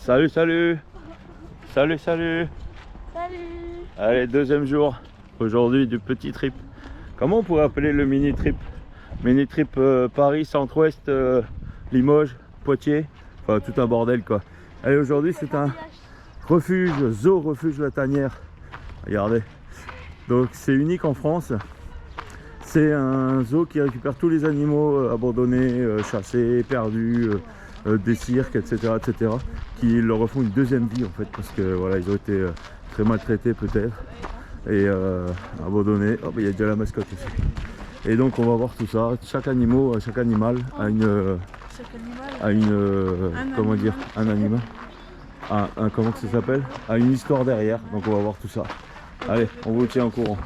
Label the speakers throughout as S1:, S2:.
S1: Salut, salut. Salut, salut.
S2: Salut.
S1: Allez, deuxième jour aujourd'hui du petit trip. Comment on pourrait appeler le mini trip? Mini trip Paris, Centre-Ouest, Limoges, Poitiers. Enfin, tout un bordel quoi. Allez, aujourd'hui c'est un refuge, zoo refuge La Tanière. Regardez. Donc c'est unique en France. C'est un zoo qui récupère tous les animaux abandonnés, chassés, perdus, des cirques, etc., etc. Qui leur refont une deuxième vie en fait, parce que voilà, ils ont été très maltraités peut-être et abandonnés. Oh, il y a déjà la mascotte aussi. Et donc on va voir tout ça. Chaque animal a une, comment dire, un animal, comment que ça s'appelle, a une histoire derrière. Donc on va voir tout ça. Allez, on vous tient au courant.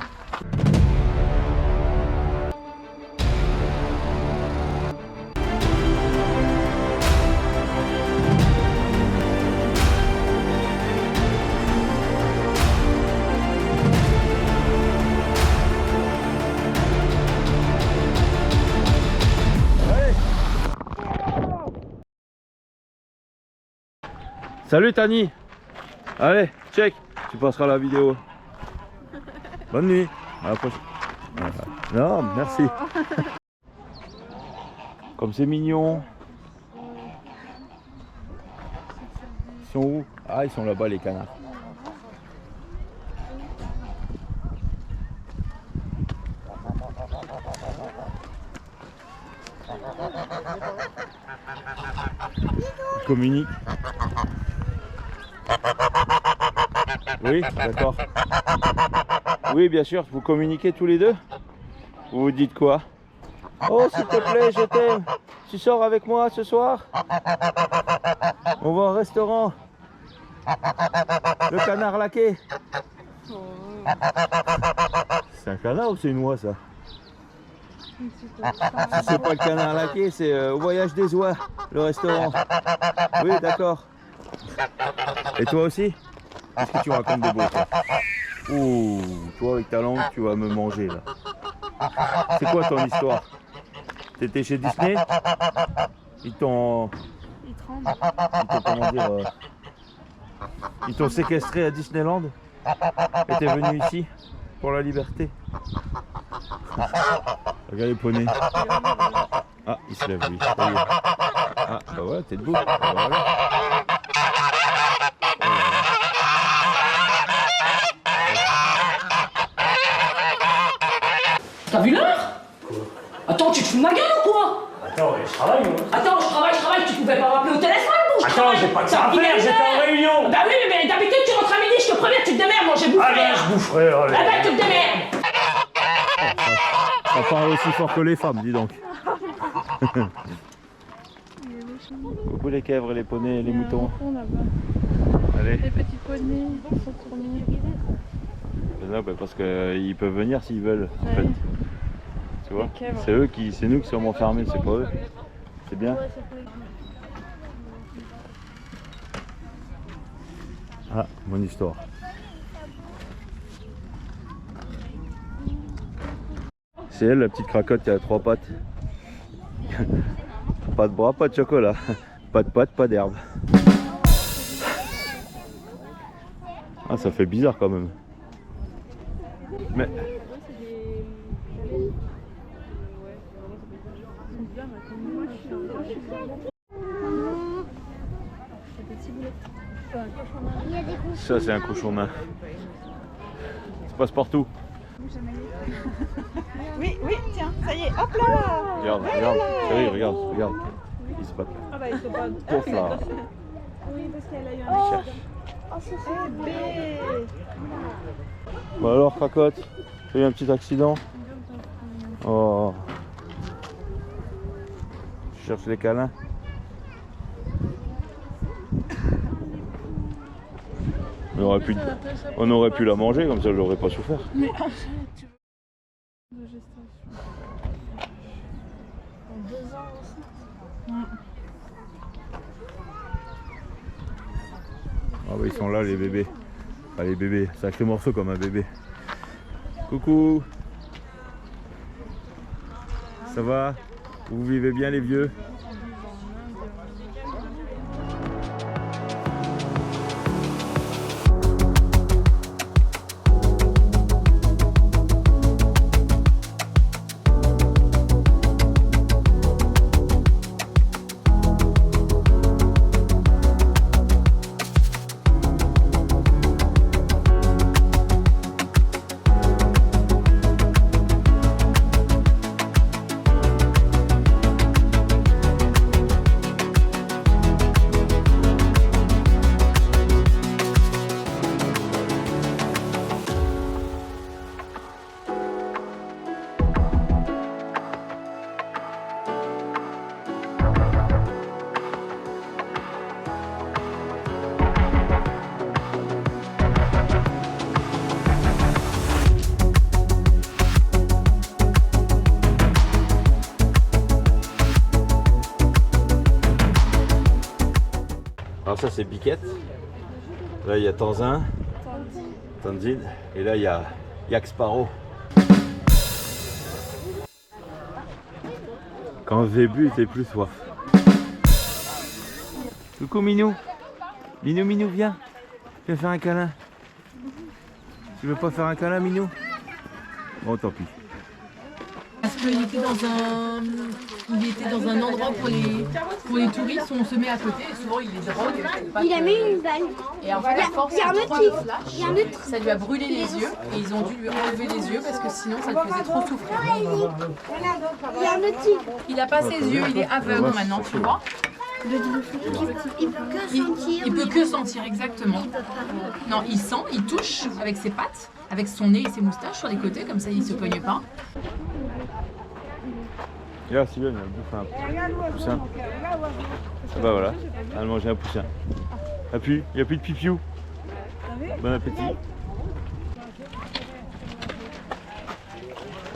S1: Salut Tani. Allez, check. Tu passeras la vidéo. Bonne nuit. À la prochaine. Non, merci. Comme c'est mignon. Ils sont où? Ah, ils sont là-bas les canards. Ils communiquent. Oui, d'accord. Oui, bien sûr, vous communiquez tous les deux? Vous vous dites quoi? Oh, s'il te plaît, je t'aime. Tu sors avec moi ce soir? On va au restaurant. Le canard laqué. C'est un canard ou c'est une oie ça? Si c'est pas le canard laqué, c'est au voyage des oies, le restaurant. Oui, d'accord. Et toi aussi? Qu'est-ce que tu racontes de beau toi? Ouh, toi avec ta langue, tu vas me manger là. C'est quoi ton histoire? T'étais chez Disney? Ils t'ont... comment dire, ils t'ont séquestré à Disneyland? Et t'es venu ici pour la liberté? Regarde les poneys. Ah, il se lève lui. Ah, bah voilà, t'es debout. Bah, voilà.
S3: T'as vu l'heure? Attends, tu te fous de ma gueule ou quoi?
S4: Attends, je travaille moi.
S3: Attends, je travaille, tu pouvais pas m'appeler au téléphone, bon, je
S4: Attends,
S3: travaille.
S4: j'ai pas de ça à faire, j'étais en réunion.
S3: Bah oui, mais d'habitude tu rentres à midi, je te préviens, tu te démerdes, moi j'ai bouffé.
S4: Ah ben, je boufferai, allez.
S3: Ah ben, tu te démerdes.
S1: Ça parle aussi fort que les femmes, dis donc. Coucou les chèvres, les poneys, les moutons. Allez.
S2: Les petits poneys sont tournés.
S1: Non, bah parce qu'ils peuvent venir s'ils veulent, en fait. Tu vois?
S2: Les
S1: C'est nous qui sommes enfermés, c'est pas eux. C'est bien. Ah, mon histoire. C'est elle, la petite cracotte qui a 3 pattes. Pas de bras, pas de chocolat. Pas de pattes, pas d'herbe. Ah, ça fait bizarre quand même. Mais... ça c'est un cochon nain. Ça passe partout.
S5: Oui, oui, tiens, ça y est, hop là!
S1: Regarde, regarde, chérie, regarde. Il se bat.
S5: Ah bah il se bat.
S1: Pouf là.
S5: Oui, parce qu'elle a eu
S1: Il cherche.
S5: un bébé.
S1: Bon alors, cracotte, t'as eu un petit accident? Oh. Je cherche les câlins. On aurait pu la manger, comme ça je n'aurais pas souffert.
S2: Mais tu veux de gestation. En 2 ans aussi.
S1: Ah bah ils sont là les bébés. Enfin les bébés, sacré morceau comme un bébé. Coucou. Ça va? Vous vivez bien les vieux? Alors ça c'est Biquette. Là il y a Tanzin. Tanzine. Et là il y a Jack Sparrow. Quand j'ai bu, j'ai plus soif. Coucou Minou. Minou, viens. Viens faire un câlin. Tu veux pas faire un câlin, Minou? Bon, tant pis.
S6: Parce qu'il était dans un endroit pour les touristes où on se met à côté et souvent il les drogue.
S7: Il a mis une balle.
S6: Et en fait, à force
S7: Il y a un
S6: de
S7: autre
S6: trois
S7: type.
S6: flashs,
S7: Il y a un autre.
S6: ça lui a brûlé les yeux et ils ont dû lui enlever les yeux parce que sinon ça le faisait trop souffrir.
S7: Il y a un autre type.
S6: Il a pas ses yeux, il est aveugle maintenant, tu vois.
S7: Il peut que sentir.
S6: Il peut que sentir exactement. Non, il sent, il touche avec ses pattes, avec son nez et ses moustaches sur les côtés, comme ça il se cogne pas.
S1: Et là, Sylvain, elle bouffe un poussin. Ah bah voilà, elle a mangé un poussin. Appuie, il n'y a plus de pipiou. Bon appétit.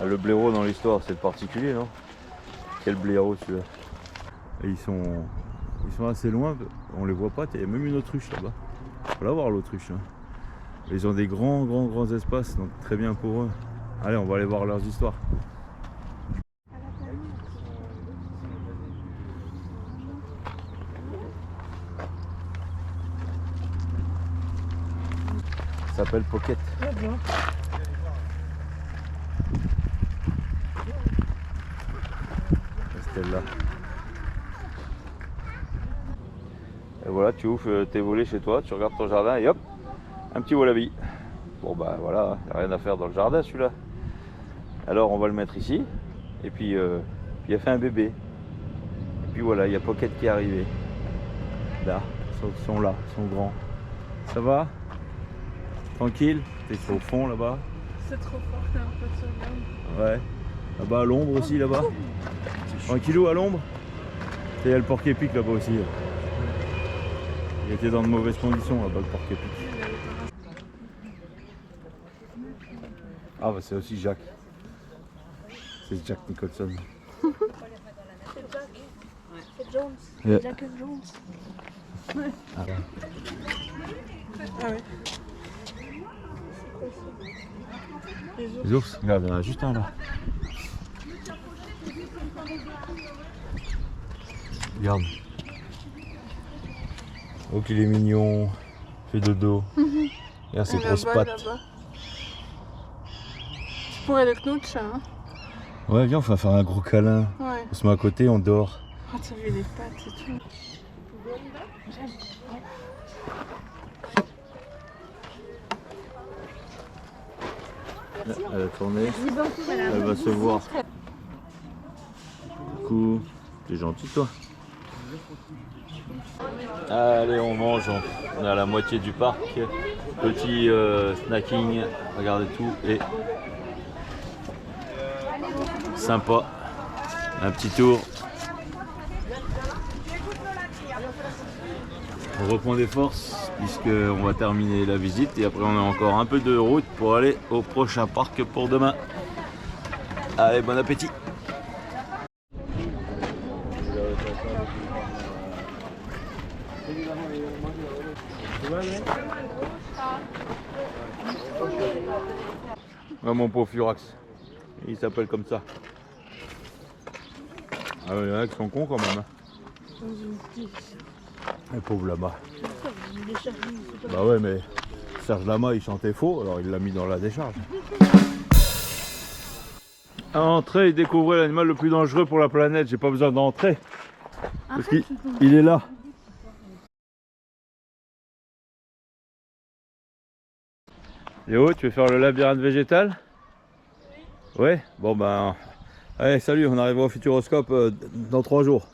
S1: Ah, le blaireau dans l'histoire, c'est le particulier, non? Quel blaireau celui-là. Et ils sont assez loin, on les voit pas, il y a même une autruche là-bas. Faut la voir l'autruche. Hein. Ils ont des grands espaces, donc très bien pour eux. Allez, on va aller voir leurs histoires. Ça s'appelle Pocket. Restez là. Et voilà, tu ouvres tes volets chez toi, tu regardes ton jardin et hop, un petit wallaby. Bon bah voilà, il n'y a rien à faire dans le jardin celui-là. Alors on va le mettre ici. Et puis il a fait un bébé. Et puis voilà, il y a Pocket qui est arrivé. Là, ils sont là, ils sont grands. Ça va? Tranquille? T'es au fond là-bas?
S2: C'est trop fort, t'es un peu de seconde.
S1: Ouais. Là-bas à l'ombre aussi là-bas? Tranquillou à l'ombre? Et il y a le porc-épic là-bas aussi. Il était dans de mauvaises conditions là-bas le porc-épic. Ah bah c'est aussi Jack. C'est Jack Nicholson.
S2: C'est Jones.
S1: Yeah.
S2: Jack and Jones.
S1: Ah ouais.
S2: Ah ouais.
S1: Les ours, regarde, il y en a juste un là. Regarde. Oh qu'il est mignon. Fait dodo. Regarde ses grosses pattes.
S2: Tu pourrais le knutch, hein?
S1: Ouais, viens, on va faire un gros câlin.
S2: Ouais.
S1: On se met à côté, on dort.
S2: Oh, t'as vu les pattes et tout.
S1: Là, elle a tourné. Elle va se voir. Coucou. T'es gentil toi. Allez, on mange. On est à la moitié du parc. Petit snacking. Regardez tout. Et sympa. Un petit tour. On reprend des forces puisqu'on va terminer la visite et après on a encore un peu de route pour aller au prochain parc pour demain. Allez, bon appétit. Ouais, mon pauvre Furax, il s'appelle comme ça. Ah ouais, il y en a qui sont cons quand même. Hein. Le pauvre lama. Bah ouais, mais Serge Lama il chantait faux, alors il l'a mis dans la décharge. À entrer et découvrir l'animal le plus dangereux pour la planète. J'ai pas besoin d'entrer. Parce qu'il est là. Léo, tu veux faire le labyrinthe végétal? Ouais. Bon ben, allez, salut, on arrive au Futuroscope dans 3 jours.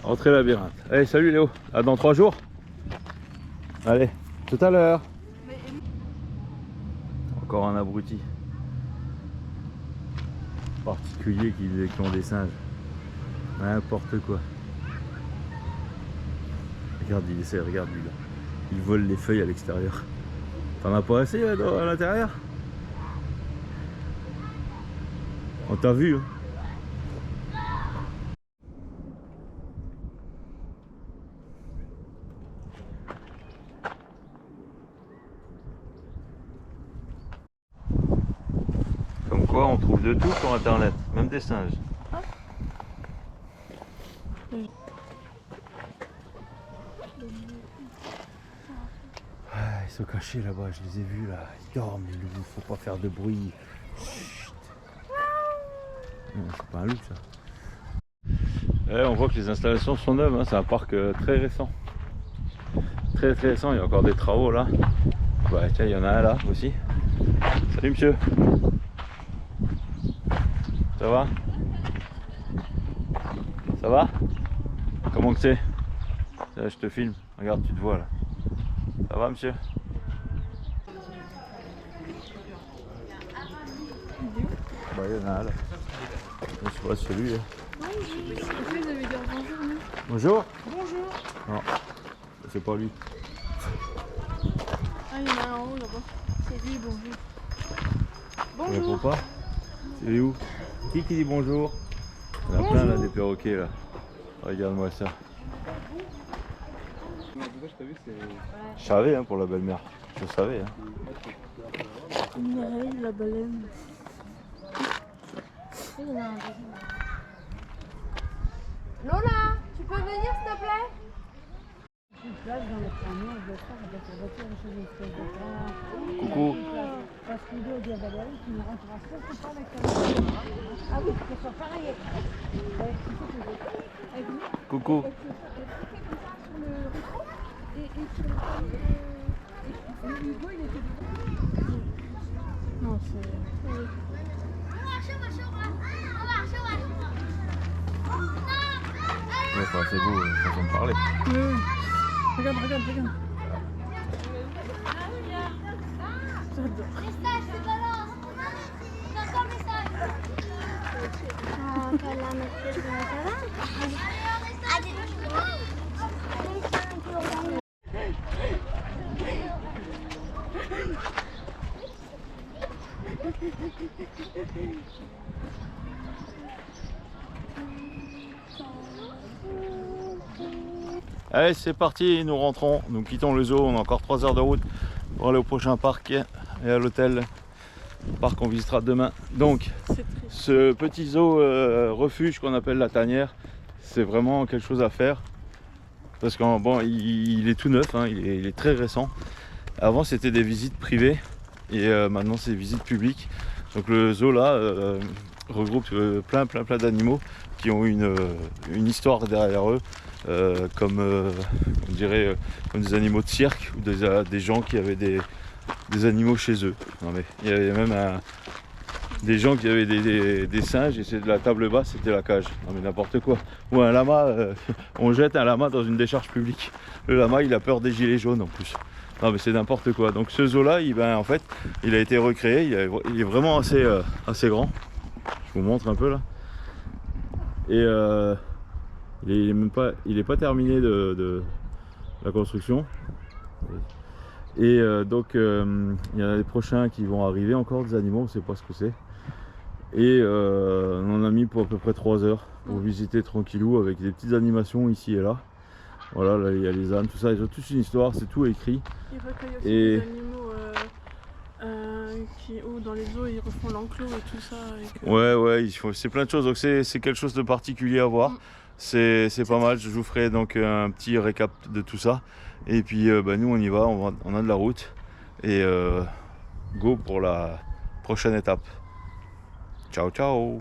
S1: Entrée labyrinthe. Allez, salut Léo, à dans 3 jours. Allez, tout à l'heure. Encore un abruti. Particulier qui ont des singes. N'importe quoi. Regarde, il essaie, regarde lui là. Il vole les feuilles à l'extérieur. T'en as pas assez à l'intérieur? On t'a vu hein. quoi, on trouve de tout sur internet, même des singes. Ah, ils sont cachés là-bas, je les ai vus là, ils dorment les loups, faut pas faire de bruit. Chut. Non, c'est pas un loup ça. On voit que les installations sont neuves, hein. C'est un parc très récent. Très récent, il y a encore des travaux là. Bah tiens, il y en a un là aussi. Salut monsieur. Ça va? Ça va? Comment que c'est? Là, je te filme, regarde, tu te vois là. Ça va monsieur? Bah il y en a un là. Je sais pas celui là.
S2: Vous devez dire bonjour, non?
S1: Bonjour?
S2: Bonjour.
S1: Non, c'est pas lui.
S2: Ah, il y en a un en haut là-bas. C'est lui, bonjour.
S1: Il
S2: Bonjour.
S1: répond pas? C'est où? Qui dit bonjour? Il y en a plein là, des perroquets là. Regarde-moi ça. Je savais hein, pour la belle-mère. Je savais. Hein.
S2: Mireille, la baleine.
S7: Lola, tu peux venir s'il te plaît?
S1: Coucou. Coucou.
S2: Non, c'est...
S1: Ouais, enfin, c'est beau, façon de parler.
S2: Oui. Regarde, regarde, regarde.
S1: Allez, c'est parti, nous rentrons, nous quittons le zoo, on a encore 3 heures de route pour aller au prochain parc et à l'hôtel. Parc qu'on visitera demain. Donc, ce petit zoo refuge qu'on appelle la tanière, c'est vraiment quelque chose à faire. Parce que bon, il est tout neuf, hein, il est très récent. Avant, c'était des visites privées et maintenant, c'est des visites publiques. Donc, le zoo là regroupe plein d'animaux qui ont une histoire derrière eux. Comme on dirait comme des animaux de cirque ou des gens qui avaient des animaux chez eux. Non, mais il y avait même des gens qui avaient des singes et c'est de la table basse, c'était la cage. Non mais n'importe quoi. Ou un lama, on jette un lama dans une décharge publique. Le lama il a peur des gilets jaunes en plus. Non mais c'est n'importe quoi. Donc ce zoo là, en fait, il a été recréé, il est vraiment assez grand. Je vous montre un peu là. Et il est pas terminé de la construction. Et donc il y en a des prochains qui vont arriver, encore des animaux, on ne sait pas ce que c'est. Et on en a mis pour à peu près 3 heures pour visiter tranquillou avec des petites animations ici et là. Voilà, là il y a les ânes, tout ça, ils ont tous une histoire, c'est tout écrit.
S2: Ils recueillent aussi des animaux où dans les zoos ils refont l'enclos et tout ça.
S1: Ouais, c'est plein de choses, donc c'est quelque chose de particulier à voir. C'est pas mal, je vous ferai donc un petit récap de tout ça. Et puis nous on y va, on a de la route. Et go pour la prochaine étape. Ciao ciao.